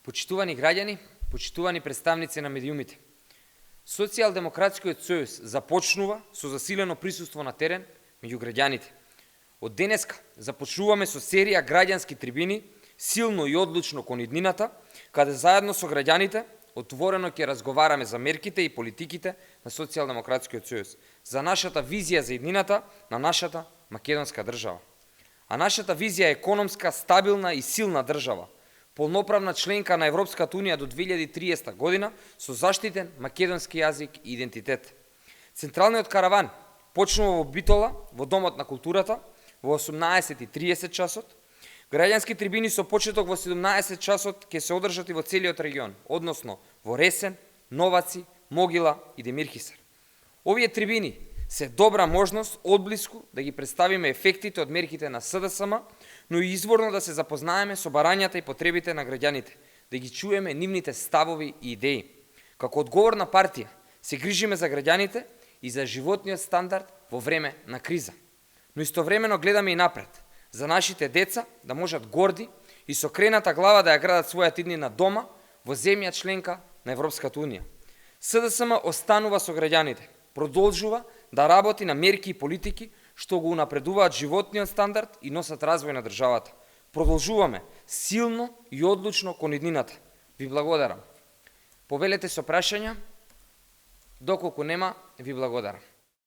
Почитувани граѓани, почитувани представници на медиумите. Социјалдемократскиот сојуз започнува со засилено присуство на терен меѓу граѓаните. Од денеска започнуваме со серија граѓански трибини, силно и одлучно кон иднината, каде заедно со граѓаните отворено ќе разговараме за мерките и политиките на Социјалдемократскиот сојуз, за нашата визија за иднината на нашата македонска држава. А нашата визија е економска, стабилна и силна држава, полноправна членка на Европската унија до 2030 година со заштитен македонски јазик и идентитет. Централниот караван почнува во Битола, во Домот на културата, во 18:30 часот. Граѓански трибини со почеток во 17 часот ќе се одржат и во целиот регион, односно во Ресен, Новаци, Могила и Демирхисар. Овие трибини се добра можност одблиску да ги представиме ефектите од мерките на СДСМ, но и изворно да се запознаеме со барањата и потребите на граѓаните, да ги чуеме нивните ставови и идеи. Како одговорна партија се грижиме за граѓаните и за животниот стандард во време на криза. Но истовремено гледаме и напред, за нашите деца да можат горди и со крената глава да ја градат својата иднина дома во земја членка на Европската унија. СДСМ останува со граѓаните, продолжува да работи на мерки и политики што го унапредуваат животниот стандард и носат развој на државата. Продолжуваме силно и одлучно кон иднината. Ви благодарам. Повелете со прашања, доколку нема, ви благодарам.